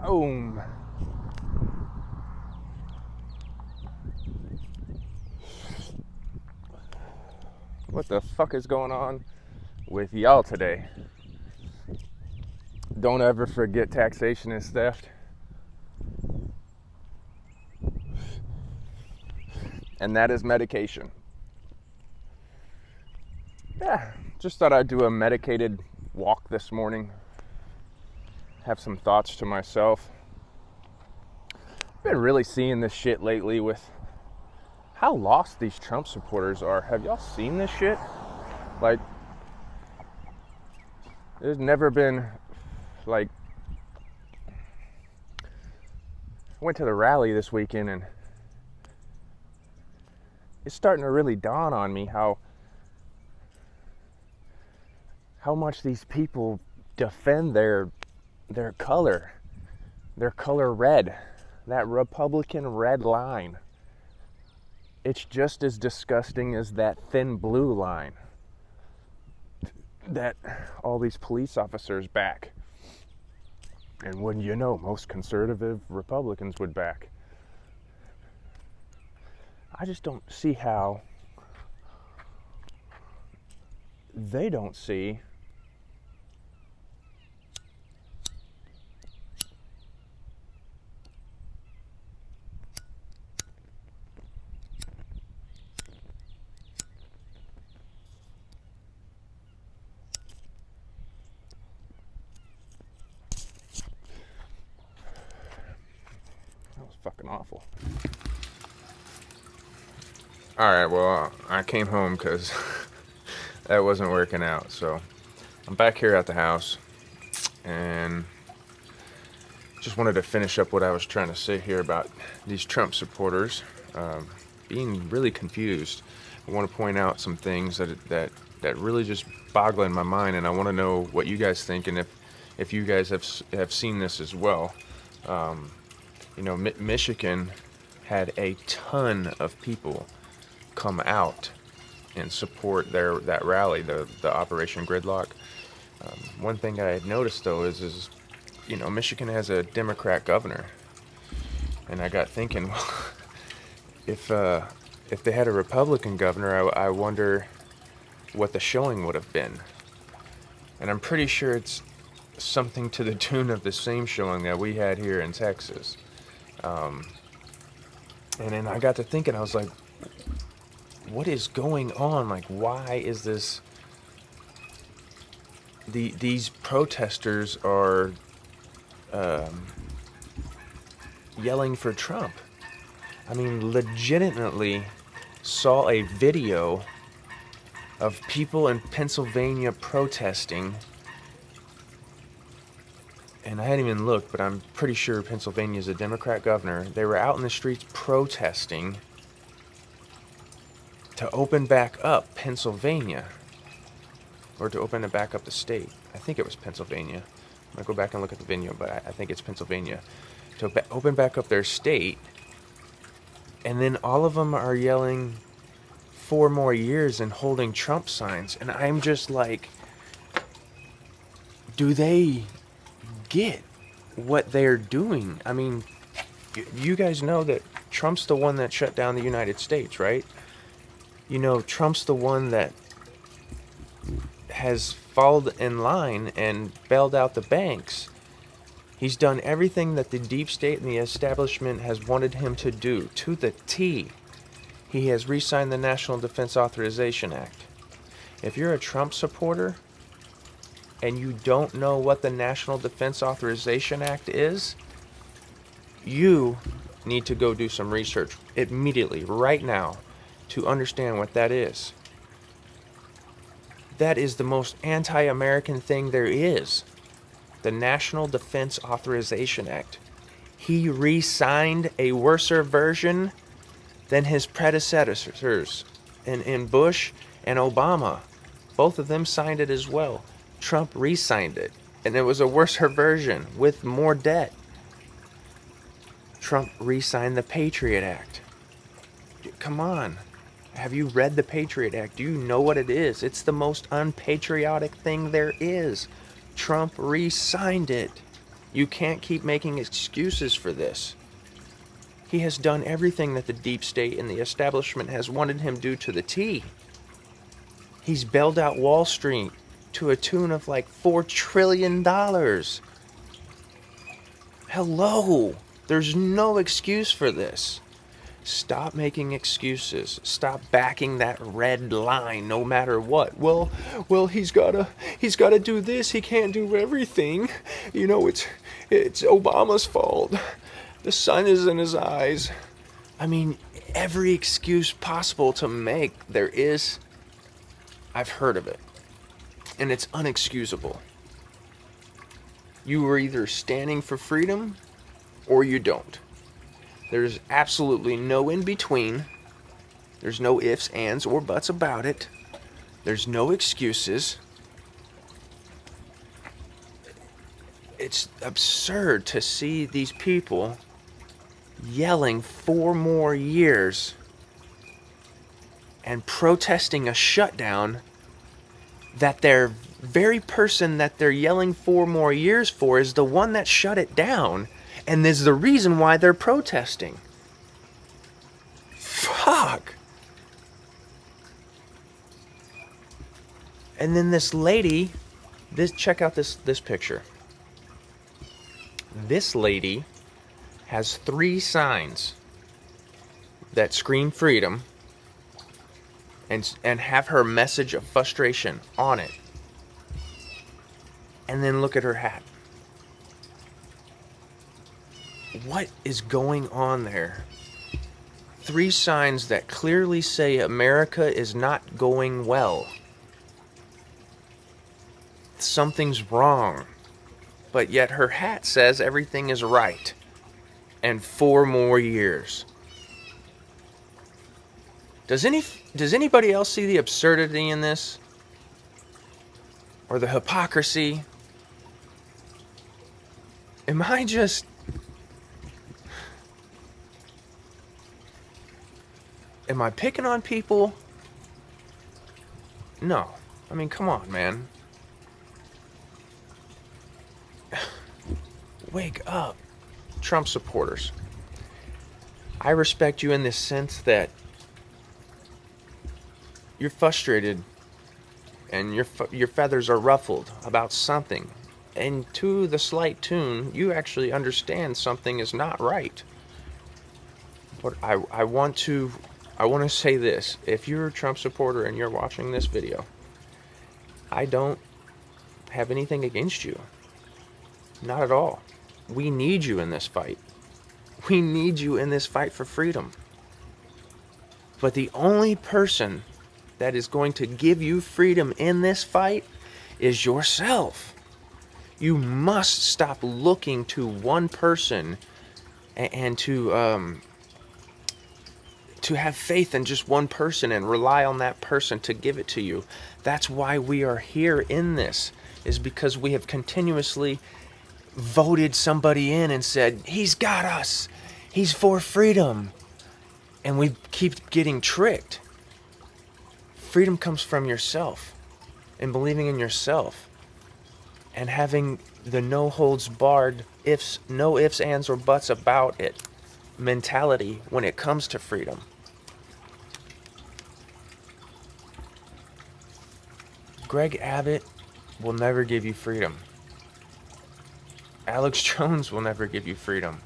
Boom. What the fuck is going on with y'all today? Don't ever forget taxation is theft. And that is medication. Yeah, just thought I'd do a medicated walk this morning. Have some thoughts to myself. Been really seeing this shit lately with how lost these Trump supporters are. Have y'all seen this shit? Like, there's never been, like, I went to the rally this weekend and it's starting to really dawn on me how much these people defend their color red, that Republican red line. It's just as disgusting as that thin blue line that all these police officers back. And wouldn't you know, most conservative Republicans would back. I just don't see how they don't see fucking awful. Alright, well, I came home because that wasn't working out. So I'm back here at the house and just wanted to finish up what I was trying to say here about these Trump supporters being really confused. I want to point out some things that really just boggle in my mind, and I want to know what you guys think and if you guys have seen this as well. Michigan had a ton of people come out and support that rally, the Operation Gridlock. One thing I had noticed though is Michigan has a Democrat governor, and I got thinking, well, if they had a Republican governor, I wonder what the showing would have been. And I'm pretty sure it's something to the tune of the same showing that we had here in Texas. And then I got to thinking, I was like, what is going on? Like, why is this? These protesters are yelling for Trump. I mean, legitimately saw a video of people in Pennsylvania protesting. And I hadn't even looked, but I'm pretty sure Pennsylvania is a Democrat governor. They were out in the streets protesting to open back up Pennsylvania, or to open it back up the state. I think it was Pennsylvania. I'm going to go back and look at the video, but I think it's Pennsylvania. To open back up their state, and then all of them are yelling 4 more years and holding Trump signs. And I'm just like, do they get what they're doing? I mean, you guys know that Trump's the one that shut down the United States, right? Trump's the one that has followed in line and bailed out the banks. He's done everything that the deep state and the establishment has wanted him to do, to the T. He has re-signed the National Defense Authorization Act. If you're a Trump supporter and you don't know what the National Defense Authorization Act is, you need to go do some research immediately, right now, to understand what that is. That is the most anti-American thing there is. The National Defense Authorization Act. He re-signed a worser version than his predecessors in Bush and Obama. Both of them signed it as well. Trump re-signed it, and it was a worser version with more debt. Trump re-signed the Patriot Act. Come on. Have you read the Patriot Act? Do you know what it is? It's the most unpatriotic thing there is. Trump re-signed it. You can't keep making excuses for this. He has done everything that the deep state and the establishment has wanted him to do to the T. He's bailed out Wall Street to a tune of like $4 trillion. Hello. There's no excuse for this. Stop making excuses. Stop backing that red line no matter what. Well, he's gotta do this. He can't do everything. You know, it's Obama's fault. The sun is in his eyes. I mean, every excuse possible to make there is. I've heard of it. And it's unexcusable. You are either standing for freedom or you don't. There's absolutely no in between. There's no ifs, ands, or buts about it. There's no excuses. It's absurd to see these people yelling 4 more years and protesting a shutdown that their very person that they're yelling 4 more years for is the one that shut it down, and is the reason why they're protesting. Fuck. And then this lady, check out this picture. This lady has 3 signs that scream freedom and have her message of frustration on it. And then look at her hat. What is going on there? 3 signs that clearly say America is not going well. Something's wrong. But yet her hat says everything is right. And 4 more years. Does anybody else see the absurdity in this? Or the hypocrisy? Am I picking on people? No. I mean, come on, man. Wake up, Trump supporters. I respect you in this sense that you're frustrated and your feathers are ruffled about something. And to the slight tune, you actually understand something is not right. But I want to say this. If you're a Trump supporter and you're watching this video, I don't have anything against you. Not at all. We need you in this fight. We need you in this fight for freedom. But the only person that is going to give you freedom in this fight is yourself. You must stop looking to one person and to have faith in just one person and rely on that person to give it to you. That's why we are here in this, is because we have continuously voted somebody in and said, he's got us, he's for freedom, and we keep getting tricked. Freedom comes from yourself and believing in yourself and having the no holds barred, no ifs, ands, or buts about it mentality when it comes to freedom. Greg Abbott will never give you freedom. Alex Jones will never give you freedom.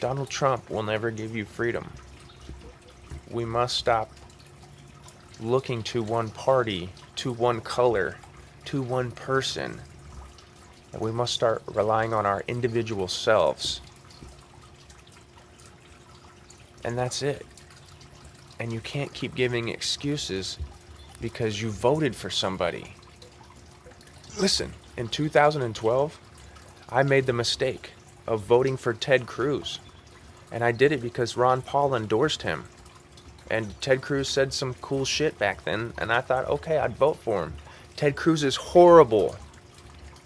Donald Trump will never give you freedom. We must stop looking to one party, to one color, to one person. And we must start relying on our individual selves. And that's it. And you can't keep giving excuses because you voted for somebody. Listen, in 2012, I made the mistake of voting for Ted Cruz. And I did it because Ron Paul endorsed him. And Ted Cruz said some cool shit back then, and I thought, okay, I'd vote for him. Ted Cruz is horrible.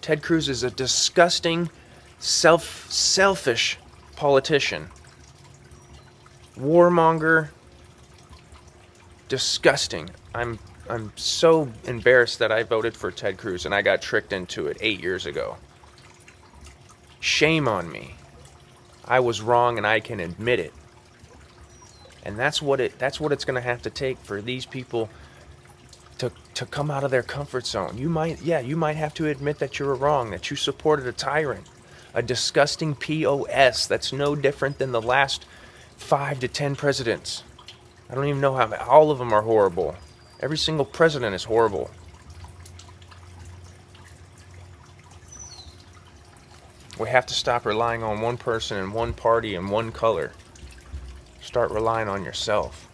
Ted Cruz is a disgusting, selfish politician. Warmonger. Disgusting. I'm so embarrassed that I voted for Ted Cruz, and I got tricked into it 8 years ago. Shame on me. I was wrong and I can admit it. And that's what it's going to have to take for these people to come out of their comfort zone. You might have to admit that you were wrong, that you supported a tyrant, a disgusting POS that's no different than the last 5 to 10 presidents. I don't even know how all of them are horrible. Every single president is horrible. We have to stop relying on one person and one party and one color. Start relying on yourself.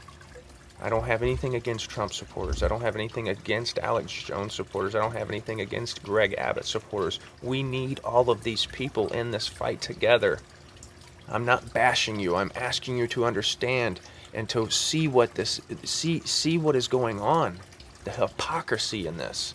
I don't have anything against Trump supporters. I don't have anything against Alex Jones supporters. I don't have anything against Greg Abbott supporters. We need all of these people in this fight together. I'm not bashing you. I'm asking you to understand and to see what is going on. The hypocrisy in this.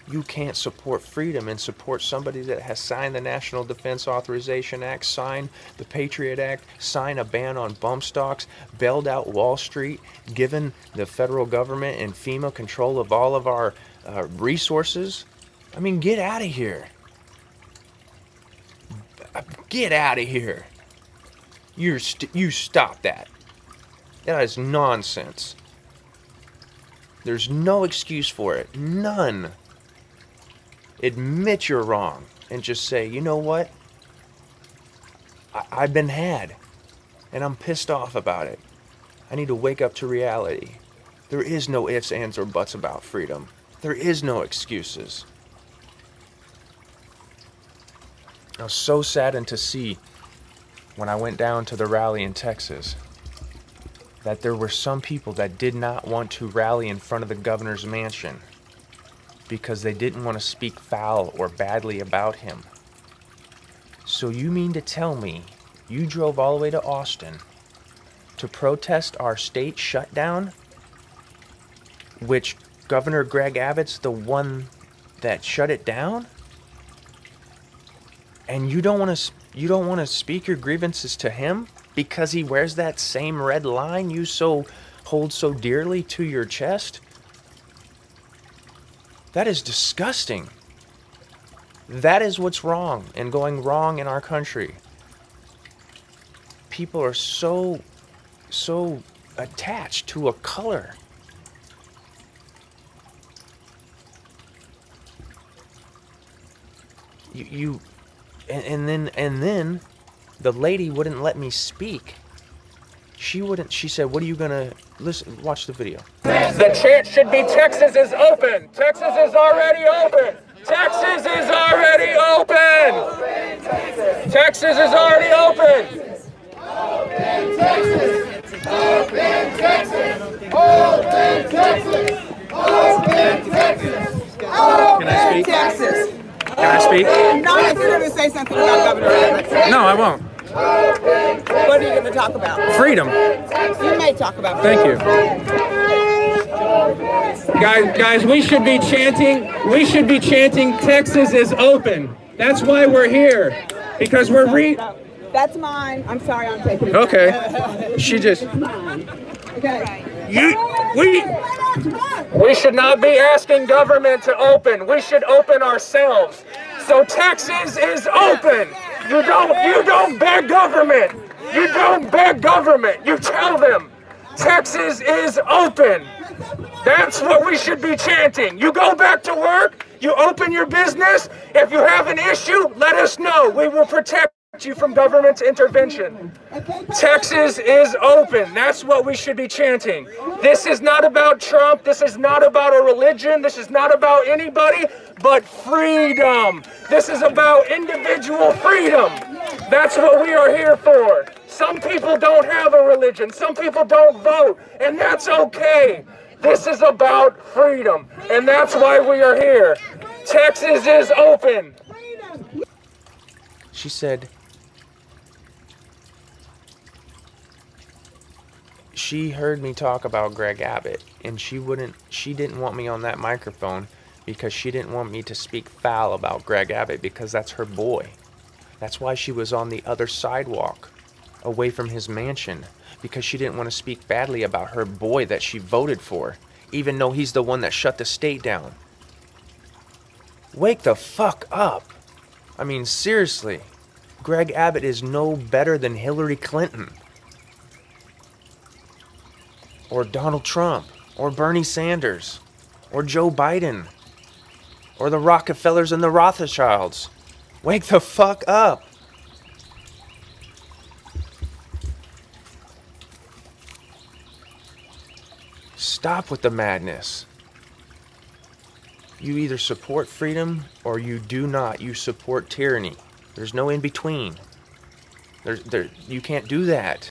You can't support freedom and support somebody that has signed the National Defense Authorization Act, signed the Patriot Act, signed a ban on bump stocks, bailed out Wall Street, given the federal government and FEMA control of all of our resources. I mean, get out of here. Get out of here. You stop that. That is nonsense. There's no excuse for it. None. Admit you're wrong and just say, you know what? I've been had and I'm pissed off about it. I need to wake up to reality. There is no ifs, ands, or buts about freedom. There is no excuses. I was so saddened to see when I went down to the rally in Texas that there were some people that did not want to rally in front of the governor's mansion because they didn't want to speak foul or badly about him. So you mean to tell me you drove all the way to Austin to protest our state shutdown, which Governor Greg Abbott's the one that shut it down? And you don't want to speak your grievances to him because he wears that same red line you hold so dearly to your chest? That is disgusting. That is what's wrong and going wrong in our country. People are so attached to a color. And then the lady wouldn't let me speak. She said, what are you gonna listen? Watch the video. The chant should be Texas is open. Texas is already open. Texas is already open. Texas is already open. Open Texas. Open Texas. Open Texas. Open Texas. Can I speak? Texas. Can I speak? No, if you're going to say something about Governor Abbott. No, I won't. What are you going to talk about? Freedom. You may talk about Thank you. Guys, we should be chanting Texas is open. That's why we're here. Because we're That's mine. I'm sorry, I'm taking it. Okay. She just. Okay. We should not be asking government to open. We should open ourselves. So Texas is open. You don't beg government. You don't beg government. You tell them Texas is open. That's what we should be chanting. You go back to work. You open your business. If you have an issue, let us know. We will protect you from government's intervention. Texas is open. That's what we should be chanting. This is not about Trump. This is not about a religion. This is not about anybody but freedom. This is about individual freedom. That's what we are here for. Some people don't have a religion. Some people don't vote, and that's okay. This is about freedom, and that's why we are here. Texas is open. She said she heard me talk about Greg Abbott, and she didn't want me on that microphone because she didn't want me to speak foul about Greg Abbott because that's her boy. That's why she was on the other sidewalk away from his mansion, because she didn't want to speak badly about her boy that she voted for, even though he's the one that shut the state down. Wake the fuck up. I mean, seriously, Greg Abbott is no better than Hillary Clinton, or Donald Trump, or Bernie Sanders, or Joe Biden, or the Rockefellers and the Rothschilds. Wake the fuck up. Stop with the madness. You either support freedom or you do not. You support tyranny. There's no in between. You can't do that.